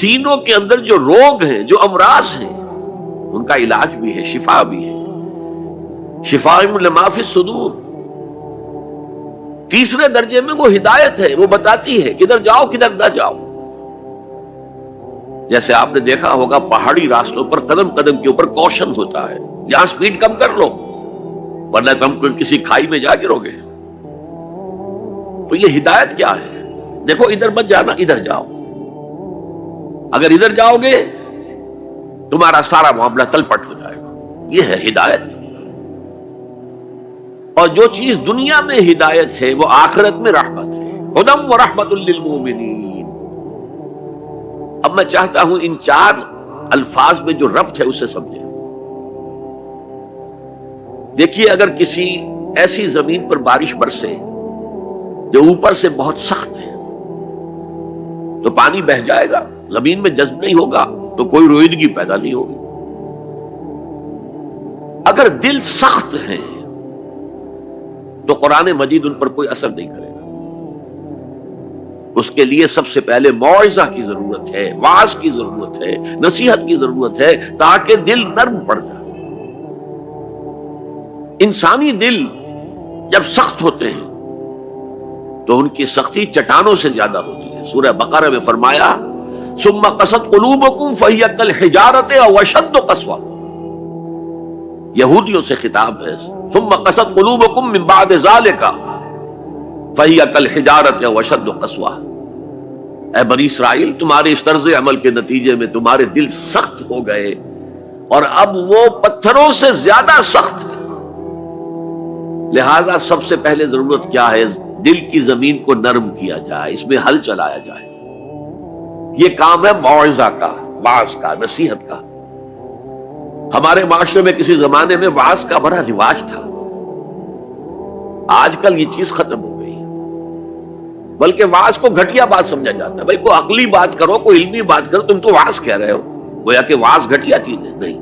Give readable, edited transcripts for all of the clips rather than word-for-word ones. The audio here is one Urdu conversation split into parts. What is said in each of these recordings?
سینوں کے اندر جو روگ ہیں، جو امراض ہیں، ان کا علاج بھی ہے، شفا بھی ہے، شفاء لما فی الصدور۔ تیسرے درجے میں وہ ہدایت ہے، وہ بتاتی ہے کدھر جاؤ کدھر نہ جاؤ۔ جیسے آپ نے دیکھا ہوگا پہاڑی راستوں پر قدم قدم کے اوپر کوشن ہوتا ہے، یہاں سپیڈ کم کر لو ورنہ تم کسی کھائی میں جا گرو گے۔ تو یہ ہدایت کیا ہے؟ دیکھو ادھر مت جانا، ادھر جاؤ، اگر ادھر جاؤ گے تمہارا سارا معاملہ تلپٹ ہو جائے گا۔ یہ ہے ہدایت۔ اور جو چیز دنیا میں ہدایت ہے وہ آخرت میں رحمت ہے، ہدی و رحمت للمؤمنین۔ اب میں چاہتا ہوں ان چار الفاظ میں جو ربط ہے اسے سمجھیں۔ دیکھیے اگر کسی ایسی زمین پر بارش برسے جو اوپر سے بہت سخت ہے تو پانی بہہ جائے گا، زمین میں جذب نہیں ہوگا تو کوئی روئیدگی پیدا نہیں ہوگی۔ اگر دل سخت ہے تو قرآن مجید ان پر کوئی اثر نہیں کرے گا۔ اس کے لیے سب سے پہلے موعظہ کی ضرورت ہے، واعظ کی ضرورت ہے، نصیحت کی ضرورت ہے تاکہ دل نرم پڑ جائے۔ انسانی دل جب سخت ہوتے ہیں تو ان کی سختی چٹانوں سے زیادہ ہوتی ہے۔ سورہ بقرہ میں فرمایا ثم قست قلوبکم فہی کالحجارۃ او اشد قسوہ۔ یہودیوں سے خطاب ہے، ثم قست قلوبکم من بعد ذلک فہی کالحجارۃ او اشد قسوہ۔ اے بنی اسرائیل، تمہارے اس طرز عمل کے نتیجے میں تمہارے دل سخت ہو گئے اور اب وہ پتھروں سے زیادہ سخت ہے۔ لہذا سب سے پہلے ضرورت کیا ہے؟ دل کی زمین کو نرم کیا جائے، اس میں حل چلایا جائے۔ یہ کام ہے موعظہ کا، واعظ کا، نصیحت کا۔ ہمارے معاشرے میں کسی زمانے میں واعظ کا بڑا رواج تھا، آج کل یہ چیز ختم ہو گئی، بلکہ واعظ کو گھٹیا بات سمجھا جاتا ہے۔ بھائی کوئی عقلی بات کرو، کوئی علمی بات کرو، تم تو واعظ کہہ رہے ہو، گویا کہ واعظ گھٹیا چیز ہے۔ نہیں،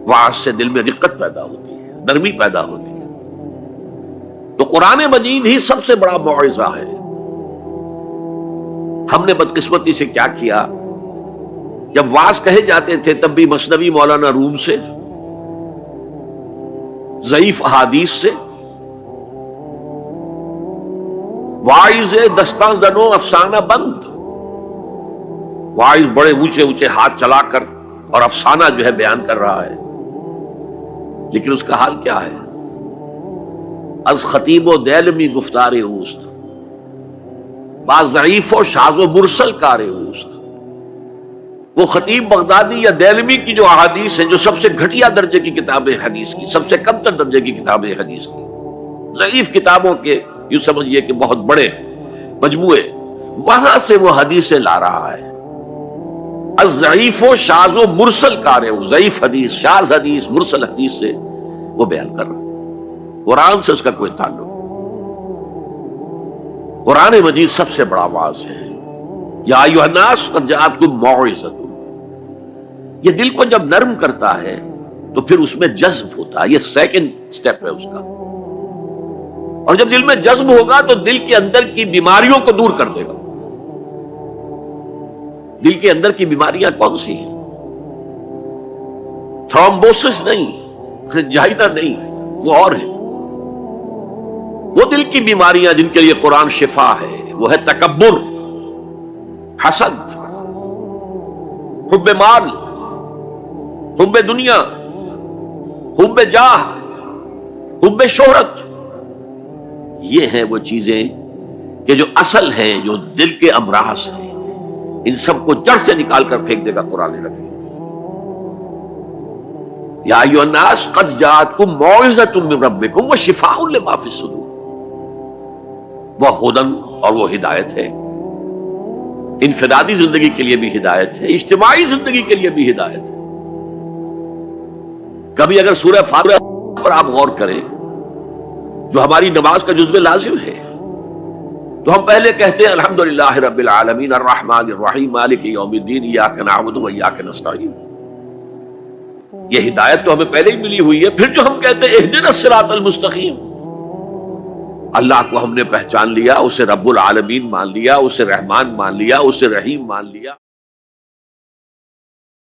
واعظ سے دل میں رقت پیدا ہوتی ہے، نرمی پیدا ہوتی ہے۔ تو قرآن مجید ہی سب سے بڑا موعظہ ہے۔ ہم نے بدقسمتی سے کیا کیا، جب واعظ کہے جاتے تھے تب بھی مثنوی مولانا روم سے، ضعیف احادیث سے، واعظ دستاں زنو افسانہ بند، واعظ بڑے اونچے اونچے ہاتھ چلا کر اور افسانہ جو ہے بیان کر رہا ہے، لیکن اس کا حال کیا ہے؟ از خطیب و دیلمی گفتار اوست، بعض ضعیف و شاذ و مرسل کار اوست۔ وہ خطیب بغدادی یا دیلمی کی جو احادیث ہیں، جو سب سے گھٹیا درجے کی کتاب حدیث کی، سب سے کم تر درجے کی کتاب حدیث کی، ضعیف کتابوں کے یوں سمجھئے کہ بہت بڑے مجموعے، وہاں سے وہ حدیثیں لا رہا ہے۔ از ضعیف و شاذ و مرسل کار اوست، ضعیف حدیث، شاذ حدیث، مرسل حدیث سے وہ بیان کر رہا ہے۔ قرآن سے اس کا کوئی تعلق۔ قرآن مجید سب سے بڑا واعظ ہے۔ یا ایھا الناس قد جاءتکم موعظۃ۔ یہ دل کو جب نرم کرتا ہے تو پھر اس میں جذب ہوتا ہے، یہ سیکنڈ سٹیپ ہے اس کا۔ اور جب دل میں جذب ہوگا تو دل کے اندر کی بیماریوں کو دور کر دے گا۔ دل کے اندر کی بیماریاں کون سی ہیں؟ تھرومبوسس نہیں، سنجائنا نہیں، وہ اور ہے۔ وہ دل کی بیماریاں جن کے لیے قرآن شفا ہے، وہ ہے تکبر، حسد، حب مال، حب دنیا، حب جاہ، حب شہرت۔ یہ ہیں وہ چیزیں کہ جو اصل ہیں، جو دل کے امراض ہیں، ان سب کو جڑ سے نکال کر پھینک دے گا قرآن رکھے۔ یا ایھا الناس قد جاءتکم موعظۃ من ربکم وشفاء لما فی الصدور۔ وہ ہدن اور وہ ہدایت ہے، انفرادی زندگی کے لیے بھی ہدایت ہے، اجتماعی زندگی کے لیے بھی ہدایت ہے۔ کبھی اگر سورہ فاتحہ پر آپ غور کریں، جو ہماری نماز کا جزو لازم ہے، تو ہم پہلے کہتے ہیں الحمدللہ رب العالمین الرحمن الرحیم مالک یوم الدین ایاک نعبد و ایاک نستعین۔ یہ ہدایت تو ہمیں پہلے ہی ملی ہوئی ہے۔ پھر جو ہم کہتے ہیں اہدنا الصراط المستقیم، اللہ کو ہم نے پہچان لیا، اسے رب العالمین مان لیا، اسے رحمان مان لیا، اسے رحیم مان لیا۔